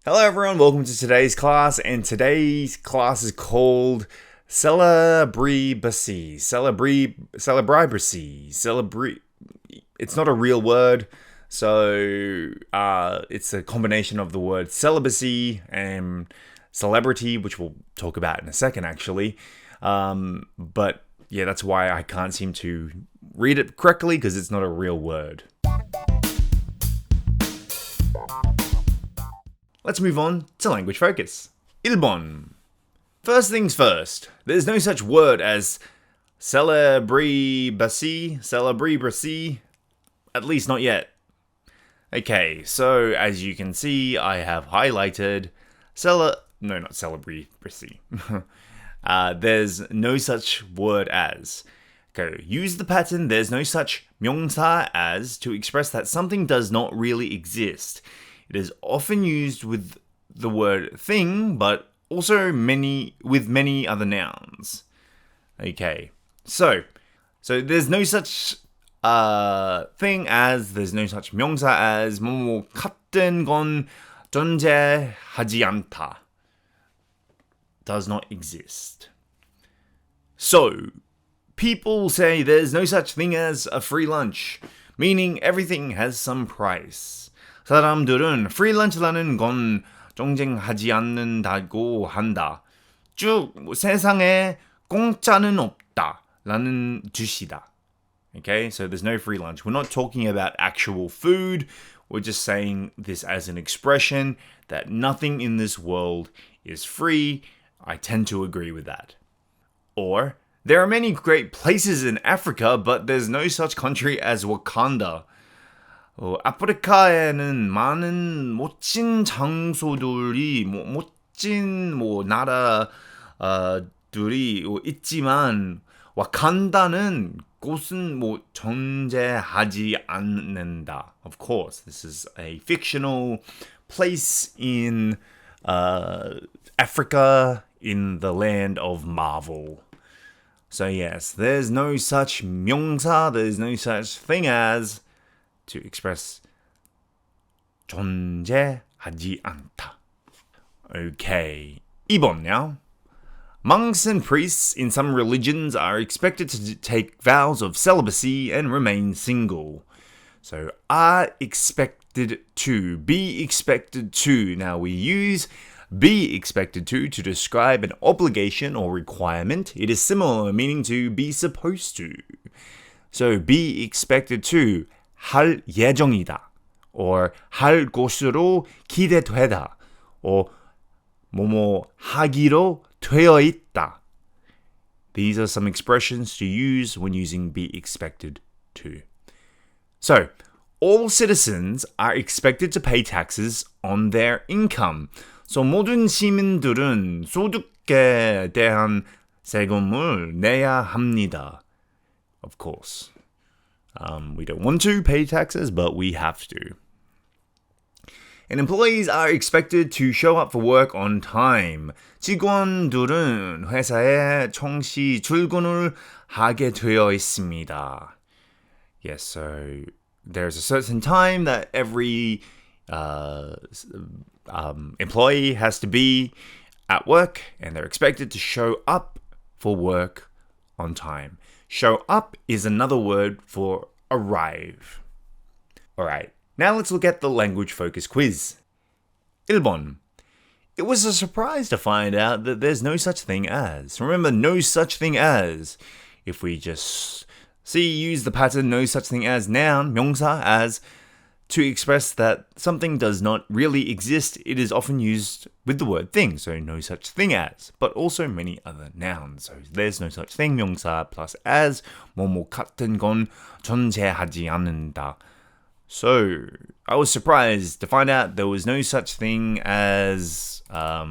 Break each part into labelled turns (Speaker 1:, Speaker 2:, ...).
Speaker 1: Hello everyone, welcome to today's class, and today's class is called Celebribacy. It's not a real word, so it's a combination of the word celibacy and celebrity, which we'll talk about in a second actually. But yeah, that's why I can't seem to read it correctly, because it's not a real word. Let's move on to language focus. 1번. First things first, there's no such word as celebribacy, at least not yet. Okay, so as you can see, I have highlighted not celebribacy. There's no such word as. Okay, use the pattern there's no such 명사 as to express that something does not really exist. It is often used with the word thing, but also with many other nouns. Okay, so there's no such thing as, there's no such 명사 as, 뭐뭐 같은 건 존재하지 않다. Does not exist. So, people say there's no such thing as a free lunch, meaning everything has some price. 사람들은 free lunch라는 건 경쟁하지 않는다고 한다. 쭉 세상에 공짜는 없다라는 뜻이다. Okay, so there's no free lunch. We're not talking about actual food. We're just saying this as an expression that nothing in this world is free. I tend to agree with that. Or, there are many great places in Africa, but there's no such country as Wakanda. 아프리카에는 많은 멋진 장소들이, 멋진 나라들이 있지만 와칸다는 곳은 존재하지 않는다. Of course, this is a fictional place in Africa, in the land of Marvel. So yes, there's no such 명사, there's no such thing as to express 존재하지 않다. Okay, 2번 now. Monks and priests in some religions are expected to take vows of celibacy and remain single. So, are expected to, be expected to. Now, we use be expected to describe an obligation or requirement. It is similar meaning to be supposed to. So, be expected to, 할 예정이다, or 할 것으로 기대되다, or 뭐뭐 하기로 되어 있다. These are some expressions to use when using be expected to. So, all citizens are expected to pay taxes on their income. So, 모든 시민들은 소득에 대한 세금을 내야 합니다. Of course. We don't want to pay taxes, but we have to. And employees are expected to show up for work on time. 직원들은 회사에 정시 출근을 하게 되어 있습니다. Yes, so there's a certain time that every employee has to be at work, and they're expected to show up for work on time. Show up is another word for arrive. Alright, now let's look at the language focus quiz. 1번. It was a surprise to find out that there's no such thing as. Remember, no such thing as. If we just use the pattern no such thing as noun, 명사, as to express that something does not really exist, it is often used with the word thing, so no such thing as, but also many other nouns. So there's no such thing, 명사 plus as, 뭐뭐 같은 건 존재하지 않는다. So I was surprised to find out there was no such thing as, I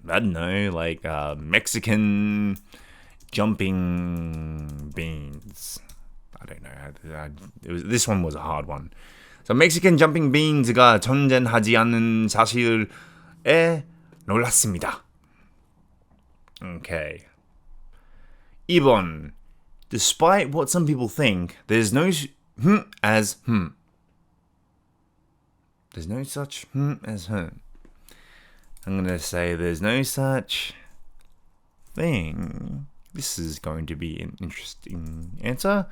Speaker 1: don't know, like Mexican jumping beans. I don't know. This one was a hard one. So Mexican jumping beans가 존재하지 않는 사실에 놀랐습니다. Okay. 2번. Despite what some people think, there's no as There's no such as I'm going to say there's no such thing. This is going to be an interesting answer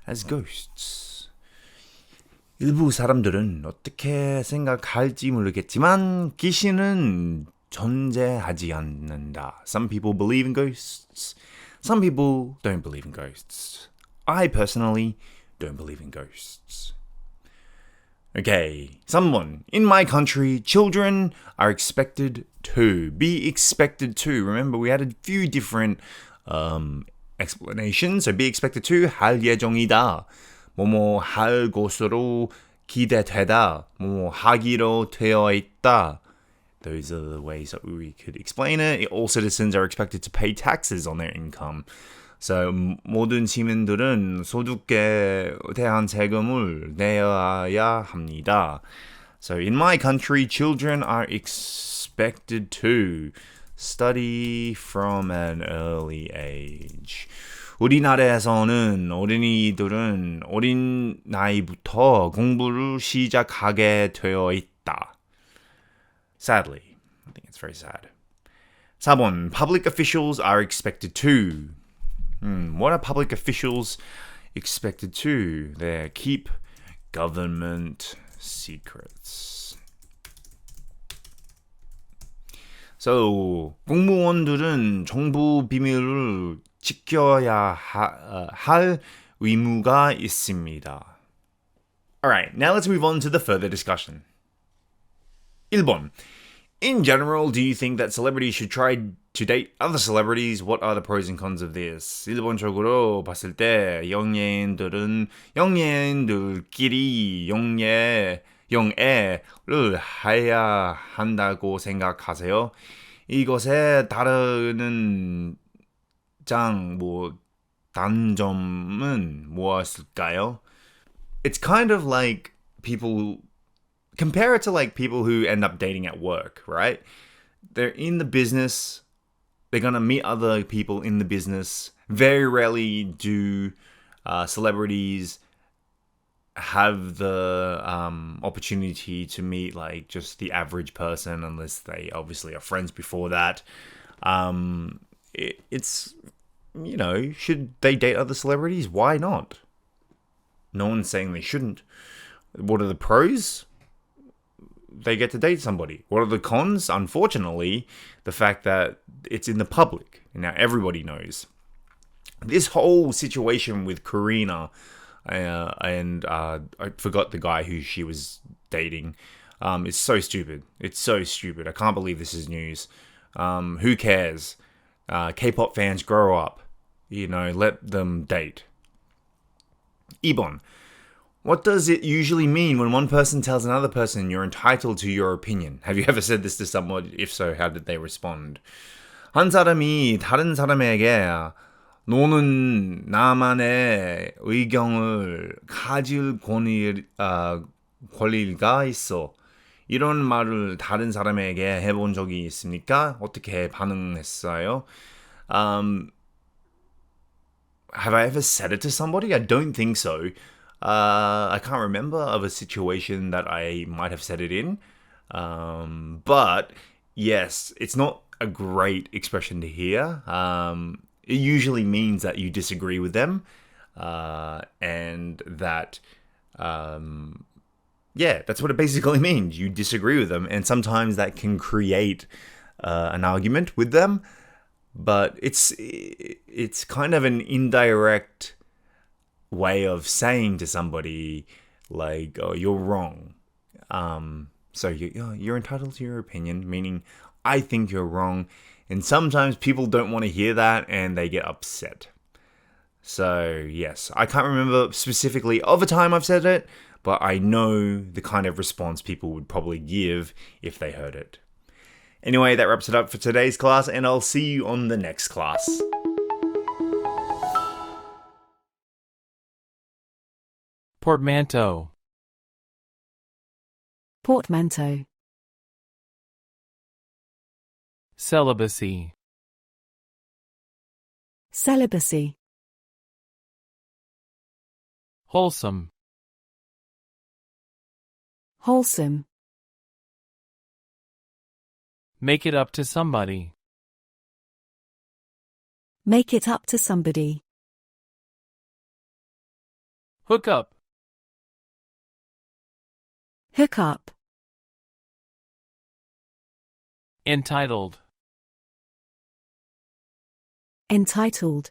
Speaker 1: as ghosts. 일부 사람들은 어떻게 생각할지 모르겠지만 귀신은 존재하지 않는다. Some people believe in ghosts. Some people don't believe in ghosts. I personally don't believe in ghosts. Okay, someone. In my country, children are expected to. Be expected to. Remember, we had a few different explanations. So be expected to, 할 예정이다. 뭐뭐 할 것으로 기대되다. 뭐뭐 하기로 되어 있다. Those are the ways that we could explain it. All citizens are expected to pay taxes on their income. So, 모든 시민들은 소득에 대한 세금을 내야 합니다. So, in my country, children are expected to study from an early age. 우리나라에서는 어린이들은 어린 나이부터 공부를 시작하게 되어 있다. Sadly, I think it's very sad. 4번, public officials are expected to. What are public officials expected to? They keep government secrets. So, 공무원들은 정부 비밀을 지켜야 할 의무가 있습니다. Alright, now let's move on to the further discussion. 1번. In general, do you think that celebrities should try to date other celebrities? What are the pros and cons of this? 1번적으로 봤을 때 영예인들끼리 영예를 해야 한다고 생각하세요? 이것에 따르는 단점은 무엇일까요? It's kind of like people... Compare it to like people who end up dating at work, right? They're in the business. They're going to meet other people in the business. Very rarely do celebrities have the opportunity to meet like just the average person unless they obviously are friends before that. It's, you know, should they date other celebrities? Why not? No one's saying they shouldn't. What are the pros? They get to date somebody. What are the cons? Unfortunately, the fact that it's in the public. Now everybody knows. This whole situation with Karina and I forgot the guy who she was dating. Is so stupid. It's so stupid. I can't believe this is news. Who cares? K-pop fans, grow up. You know, let them date. 2번. What does it usually mean when one person tells another person you're entitled to your opinion? Have you ever said this to someone? If so, how did they respond? 한 사람이 다른 사람에게 너는 나만의 의견을 가질 권리가 있어. 이런 말을 다른 사람에게 해본 적이 있습니까? 어떻게 반응했어요? Have I ever said it to somebody? I don't think so. I can't remember of a situation that I might have said it in. But yes, it's not a great expression to hear. It usually means that you disagree with them. And that, that's what it basically means. You disagree with them. And sometimes that can create an argument with them. But it's kind of an indirect way of saying to somebody like, oh, you're wrong. So you're entitled to your opinion, meaning I think you're wrong. And sometimes people don't want to hear that and they get upset. So yes, I can't remember specifically of a time I've said it, but I know the kind of response people would probably give if they heard it. Anyway, that wraps it up for today's class, and I'll see you on the next class.
Speaker 2: Portmanteau.
Speaker 3: Portmanteau.
Speaker 2: Celibacy.
Speaker 3: Celibacy.
Speaker 2: Wholesome.
Speaker 3: Wholesome.
Speaker 2: Make it up to somebody.
Speaker 3: Make it up to somebody.
Speaker 2: Hook up.
Speaker 3: Hook up.
Speaker 2: Entitled.
Speaker 3: Entitled.